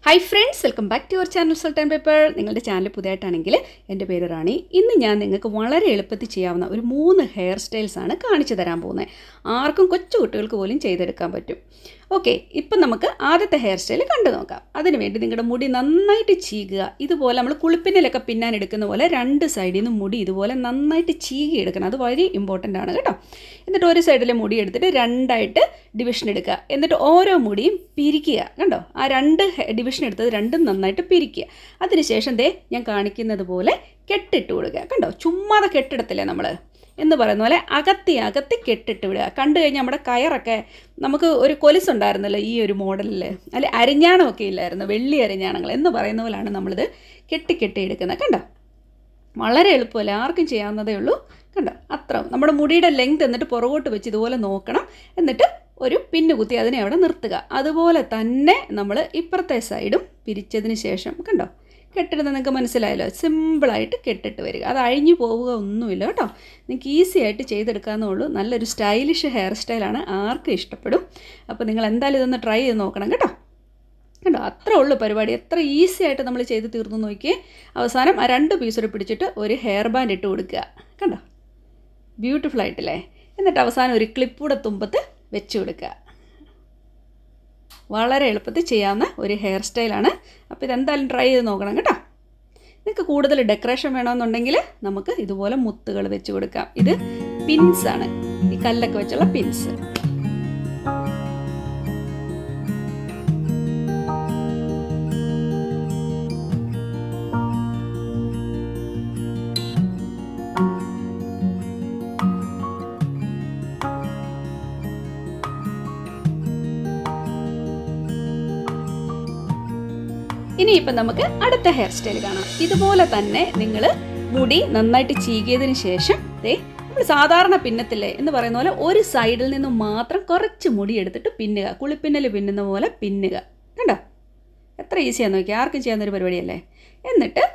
Hi friends, welcome back to your channel salt and pepper. നിങ്ങളുടെ channel പുതിയതായിട്ടാണെങ്കിൽ എൻ്റെ പേര് റാണി. ഇന്ന് ഞാൻ നിങ്ങൾക്ക് വളരെ എളുപ്പത്തിൽ ചെയ്യാവുന്ന ഒരു 3 ഹെയർ സ്റ്റൈൽസാണ് കാണിച്ചു തരാൻ പോകുന്നത്. ആർക്കും കൊച്ചു കുട്ടികൾക്ക് പോലും ചെയ്തെടുക്കാൻ പറ്റും. ഓക്കെ, ഇപ്പം നമുക്ക് ആദ്യത്തെ ഹെയർ സ്റ്റൈൽ കണ്ടു നോക്കാം. അതിനുവേണ്ടി നിങ്ങളുടെ മുടി നന്നായിട്ട് ചീകുക. ഇതുപോലെ നമ്മൾ കുളിപ്പിന്നലൊക്കെ പിന്നാൻ എടുക്കുന്ന പോലെ 2 സൈഡിൽ നിന്നും മുടി ഇതുപോലെ നന്നായിട്ട് ചീകി എടുക്കണം. അത് വളരെ ഇമ്പോർട്ടൻ്റ് ആണ് കേട്ടോ. എന്നിട്ട് ഒരു സൈഡിലെ മുടി എടുത്തിട്ട് 2ആയിട്ട് ഡിവിഷൻ എടുക്കുക. എന്നിട്ട് ഓരോ മുടിയും പിരിക്കുക. കണ്ടോ, ആ 2 ഡിവിഷൻ എടുത്തത് രണ്ടും നന്നായിട്ട് പിരിക്കുക. അതിനുശേഷം ഞാൻ കാണിക്കുന്നത് പോലെ കെട്ടിട്ട് കൊടുക്കുക. കണ്ടോ, ചുമ്മാതെ കെട്ടിടത്തില്ലേ നമ്മൾ എന്ന് പറയുന്ന പോലെ അകത്തി കെട്ടിട്ട് വിടുക. കണ്ടു കഴിഞ്ഞാൽ നമ്മുടെ കയറൊക്കെ നമുക്ക് ഒരു കൊലുസുണ്ടായിരുന്നല്ലോ ഈ ഒരു മോഡലിൽ, അല്ലെ അരിഞ്ഞാണമൊക്കെ ഇല്ലായിരുന്നു, വെള്ളി അരിഞ്ഞാണങ്ങൾ എന്ന് പറയുന്ന പോലെയാണ് നമ്മളിത് കെട്ടി എടുക്കുന്നത്. കണ്ടോ, വളരെ എളുപ്പമല്ലേ, ആർക്കും ചെയ്യാവുന്നതേ ഉള്ളൂ. കണ്ടോ, അത്ര നമ്മുടെ മുടിയുടെ ലെങ്ത് എന്നിട്ട് പുറകോട്ട് വെച്ച് ഇതുപോലെ നോക്കണം. എന്നിട്ട് ഒരു പിന്ന് കുത്തി അതിനെ അവിടെ നിർത്തുക. അതുപോലെ തന്നെ നമ്മൾ ഇപ്പുറത്തെ സൈഡും പിരിച്ചതിന് ശേഷം കണ്ടോ കെട്ടിടുന്നത് നിങ്ങൾക്ക് മനസ്സിലായല്ലോ. സിമ്പിളായിട്ട് കെട്ടിട്ട് വരിക. അത് അഴിഞ്ഞു പോവുക ഒന്നുമില്ല കേട്ടോ. നിങ്ങൾക്ക് ഈസി ആയിട്ട് ചെയ്തെടുക്കാവുന്നേ ഉള്ളൂ. നല്ലൊരു സ്റ്റൈലിഷ് ഹെയർ സ്റ്റൈലാണ്, ആർക്കും ഇഷ്ടപ്പെടും. അപ്പോൾ നിങ്ങൾ എന്തായാലും ഇതൊന്ന് ട്രൈ ചെയ്ത് നോക്കണം കേട്ടോ. കണ്ടോ, അത്രേ ഉള്ളൂ പരിപാടി. എത്ര ഈസി ആയിട്ട് നമ്മൾ ചെയ്ത് തീർന്നു നോക്കിയേ. അവസാനം ആ 2 പീസോടെ പിടിച്ചിട്ട് ഒരു ഹെയർ ബാൻഡ് ഇട്ട് കൊടുക്കുക. കണ്ടോ, ബ്യൂട്ടിഫുൾ ആയിട്ടില്ലേ. എന്നിട്ട് അവസാനം ഒരു ക്ലിപ്പൂടെ തുമ്പത്ത് വെച്ച് കൊടുക്കുക. വളരെ എളുപ്പത്തിൽ ചെയ്യാവുന്ന ഒരു ഹെയർ സ്റ്റൈലാണ്. അപ്പോൾ ഇതെന്തായാലും ട്രൈ ചെയ്ത് നോക്കണം കേട്ടോ. നിങ്ങൾക്ക് കൂടുതൽ ഡെക്കറേഷൻ വേണമെന്നുണ്ടെങ്കിൽ നമുക്ക് ഇതുപോലെ മുത്തുകൾ വെച്ച് കൊടുക്കാം. ഇത് പിൻസാണ്, ഈ കല്ലൊക്കെ വെച്ചുള്ള പിൻസ്. ഇനിയിപ്പം നമുക്ക് അടുത്ത ഹെയർ സ്റ്റൈൽ കാണാം. ഇതുപോലെ തന്നെ നിങ്ങൾ മുടി നന്നായിട്ട് ചീകിയതിന് ശേഷം നമ്മൾ സാധാരണ പിന്നത്തില്ലേ എന്ന് പറയുന്ന പോലെ ഒരു സൈഡിൽ നിന്നും മാത്രം കുറച്ച് മുടി എടുത്തിട്ട് പിന്നുക. കുളിപ്പിന്നൽ പിന്നുന്ന പോലെ പിന്നുക. കണ്ടോ, എത്ര ഈസിയാന്ന് നോക്കി, ആർക്കും ചെയ്യാവുന്നൊരു പരിപാടിയല്ലേ. എന്നിട്ട്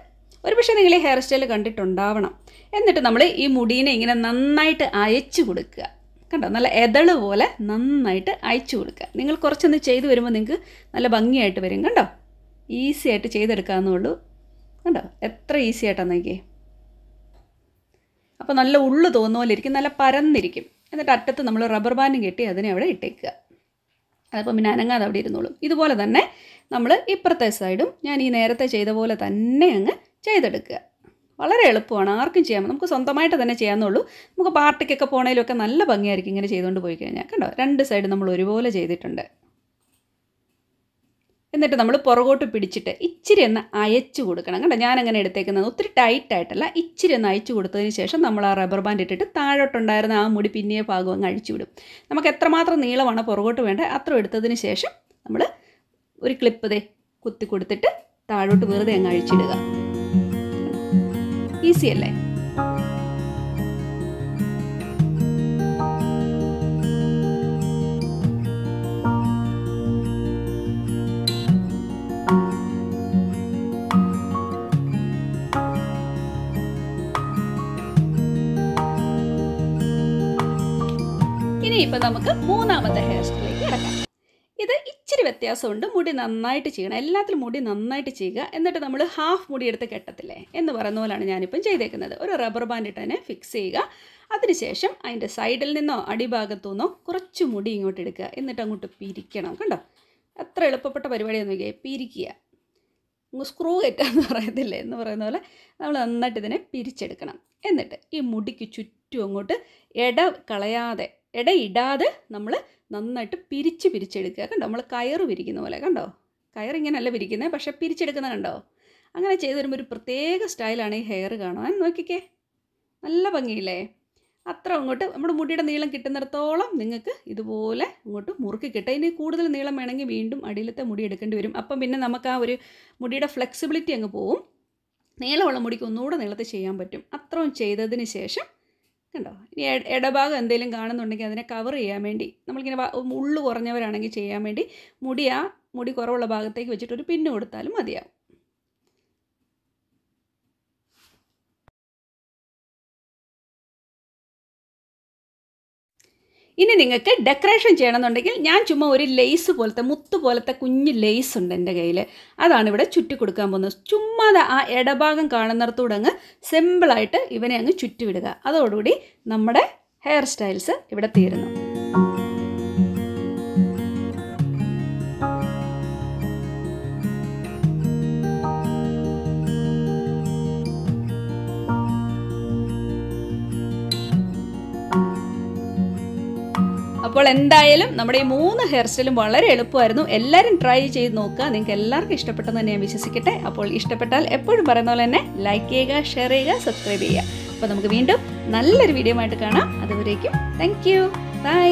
ഒരു പക്ഷേ നിങ്ങൾ ഈ ഹെയർ സ്റ്റൈൽ കണ്ടിട്ടുണ്ടാവണം. എന്നിട്ട് നമ്മൾ ഈ മുടീനെ ഇങ്ങനെ നന്നായിട്ട് അയച്ചു കൊടുക്കുക. കണ്ടോ, നല്ല എതള് പോലെ നന്നായിട്ട് അയച്ചു കൊടുക്കുക. നിങ്ങൾ കുറച്ചൊന്ന് ചെയ്ത് വരുമ്പോൾ നിങ്ങൾക്ക് നല്ല ഭംഗിയായിട്ട് വരും. കണ്ടോ, ഈസി ആയിട്ട് ചെയ്തെടുക്കാവുന്നുള്ളൂ. കണ്ടോ, എത്ര ഈസി ആയിട്ടാണ് നോക്കിയേ. അപ്പോൾ നല്ല ഉള്ളു തോന്നുന്ന പോലെ ഇരിക്കും, നല്ല പരന്നിരിക്കും. എന്നിട്ട് അറ്റത്ത് നമ്മൾ റബ്ബർ ബാൻഡും കെട്ടി അതിനെ അവിടെ ഇട്ടേക്കുക. അതപ്പോൾ പിന്നെ അനങ്ങാതെ അവിടെ ഇരുന്നോളും. ഇതുപോലെ തന്നെ നമ്മൾ ഇപ്പുറത്തെ സൈഡും ഞാൻ ഈ നേരത്തെ ചെയ്ത പോലെ തന്നെ അങ്ങ് ചെയ്തെടുക്കുക. വളരെ എളുപ്പമാണ്, ആർക്കും ചെയ്യാം. നമുക്ക് സ്വന്തമായിട്ട് തന്നെ ചെയ്യാവുന്നുള്ളൂ. നമുക്ക് പാർട്ടിക്കൊക്കെ പോണേലൊക്കെ നല്ല ഭംഗിയായിരിക്കും ഇങ്ങനെ ചെയ്തുകൊണ്ട് പോയി കഴിഞ്ഞാൽ. കണ്ടോ, 2 സൈഡ് നമ്മൾ ഒരുപോലെ ചെയ്തിട്ടുണ്ട്. എന്നിട്ട് നമ്മൾ പുറകോട്ട് പിടിച്ചിട്ട് ഇച്ചിരി ഒന്ന് അയച്ചു കൊടുക്കണം. കണ്ടോ, ഞാനങ്ങനെ എടുത്തേക്കുന്നത് ഒത്തിരി ടൈറ്റായിട്ടല്ല, ഇച്ചിരി ഒന്ന് അയച്ചു കൊടുത്തതിന് ശേഷം നമ്മൾ ആ റബ്ബർ ബാൻഡ് ഇട്ടിട്ട് താഴോട്ടുണ്ടായിരുന്ന ആ മുടി പിന്നിയ ഭാഗം അങ്ങ് അഴിച്ചു വിടും. നമുക്ക് എത്രമാത്രം നീളമാണ് പുറകോട്ട് വേണ്ടത് അത്ര എടുത്തതിന് ശേഷം നമ്മൾ ഒരു ക്ലിപ്പ് കുത്തി കൊടുത്തിട്ട് താഴോട്ട് വെറുതെ അങ്ങ് അഴിച്ചിടുക. ഈസി അല്ലേ. ഇനിയിപ്പോൾ നമുക്ക് മൂന്നാമത്തെ ഹെയർ സ്റ്റൈലിലേക്ക് കിടക്കാം. ഇത് ഇച്ചിരി വ്യത്യാസമുണ്ട്. മുടി നന്നായിട്ട് ചെയ്യണം, എല്ലാത്തിലും മുടി നന്നായിട്ട് ചെയ്യുക. എന്നിട്ട് നമ്മൾ ഹാഫ് മുടി എടുത്ത് കെട്ടത്തില്ലേ എന്ന് പറയുന്ന പോലെയാണ് ഞാനിപ്പം ചെയ്തേക്കുന്നത്. ഒരു റബ്ബർ ബാൻഡ് ഇട്ട് തന്നെ ഫിക്സ് ചെയ്യുക. അതിനുശേഷം അതിൻ്റെ സൈഡിൽ നിന്നോ അടിഭാഗത്തു നിന്നോ കുറച്ച് മുടി ഇങ്ങോട്ട് എടുക്കുക. എന്നിട്ട് അങ്ങോട്ട് പിരിക്കണം. കണ്ടോ, എത്ര എളുപ്പപ്പെട്ട പരിപാടിയാണെന്ന് നോക്കിയാൽ. പിരിക്കുക, സ്ക്രൂ കയറ്റാന്ന് പറയത്തില്ലേ എന്ന് പറയുന്ന പോലെ നമ്മൾ നന്നായിട്ട് ഇതിനെ പിരിച്ചെടുക്കണം. എന്നിട്ട് ഈ മുടിക്ക് ചുറ്റും അങ്ങോട്ട് ഇടയിടാതെ നമ്മൾ നന്നായിട്ട് പിരിച്ചെടുക്കുക. കണ്ടോ, നമ്മൾ കയറ് പിരിക്കുന്ന പോലെ. കണ്ടോ, കയറിങ്ങനെയല്ല പിരിക്കുന്നത്, പക്ഷേ പിരിച്ചെടുക്കുന്നത് കണ്ടോ. അങ്ങനെ ചെയ്ത് വരുമ്പോൾ ഒരു പ്രത്യേക സ്റ്റൈലാണ് ഈ ഹെയർ കാണാൻ. നോക്കിക്കേ, നല്ല ഭംഗിയില്ലേ. അത്ര അങ്ങോട്ട് നമ്മുടെ മുടിയുടെ നീളം കിട്ടുന്നിടത്തോളം നിങ്ങൾക്ക് ഇതുപോലെ അങ്ങോട്ട് മുറുക്കി കിട്ടുക. ഇനി കൂടുതൽ നീളം വേണമെങ്കിൽ വീണ്ടും അടിയിലത്തെ മുടി എടുക്കേണ്ടി വരും. അപ്പം പിന്നെ നമുക്ക് ആ ഒരു മുടിയുടെ ഫ്ലെക്സിബിലിറ്റി അങ്ങ് പോവും. നീളമുള്ള മുടിക്ക് ഒന്നുകൂടെ നീളത്തിൽ ചെയ്യാൻ പറ്റും. അത്രയും ചെയ്തതിന് ശേഷം കണ്ടോ, ഇനി ഇടഭാഗം എന്തെങ്കിലും കാണുന്നുണ്ടെങ്കിൽ അതിനെ കവർ ചെയ്യാൻ വേണ്ടി നമ്മളിങ്ങനെ ഉള്ളു കുറഞ്ഞവരാണെങ്കിൽ ചെയ്യാൻ വേണ്ടി മുടി കുറവുള്ള ഭാഗത്തേക്ക് വെച്ചിട്ടൊരു പിന്ന് കൊടുത്താലും മതിയാവും. ഇനി നിങ്ങൾക്ക് ഡെക്കറേഷൻ ചെയ്യണമെന്നുണ്ടെങ്കിൽ ഞാൻ ചുമ്മാ ഒരു ലേസ് പോലത്തെ മുത്ത് പോലത്തെ കുഞ്ഞ് ലേസ് ഉണ്ട് എൻ്റെ കയ്യിൽ. അതാണ് ഇവിടെ ചുറ്റി കൊടുക്കാൻ പോകുന്നത്. ചുമ്മാ ആ ഇടഭാഗം കാണുന്നിടത്തൂടെ അങ്ങ് സിമ്പിളായിട്ട് ഇവനെ അങ്ങ് ചുറ്റിവിടുക. അതോടുകൂടി നമ്മുടെ ഹെയർ സ്റ്റൈൽസ് ഇവിടെ തീരുന്നു. അപ്പോൾ എന്തായാലും നമ്മുടെ ഈ 3 ഹെയർ സ്റ്റൈലും വളരെ എളുപ്പമായിരുന്നു. എല്ലാവരും ട്രൈ ചെയ്ത് നോക്കുക. നിങ്ങൾക്ക് എല്ലാവർക്കും ഇഷ്ടപ്പെട്ടെന്ന് തന്നെ ഞാൻ വിശ്വസിക്കട്ടെ. അപ്പോൾ ഇഷ്ടപ്പെട്ടാൽ എപ്പോഴും പറയുന്ന പോലെ തന്നെ ലൈക്ക് ചെയ്യുക, ഷെയർ ചെയ്യുക, സബ്സ്ക്രൈബ് ചെയ്യുക. അപ്പോൾ നമുക്ക് വീണ്ടും നല്ലൊരു വീഡിയോ ആയിട്ട് കാണാം. അതുവരേക്കും താങ്ക് യു. ബൈ.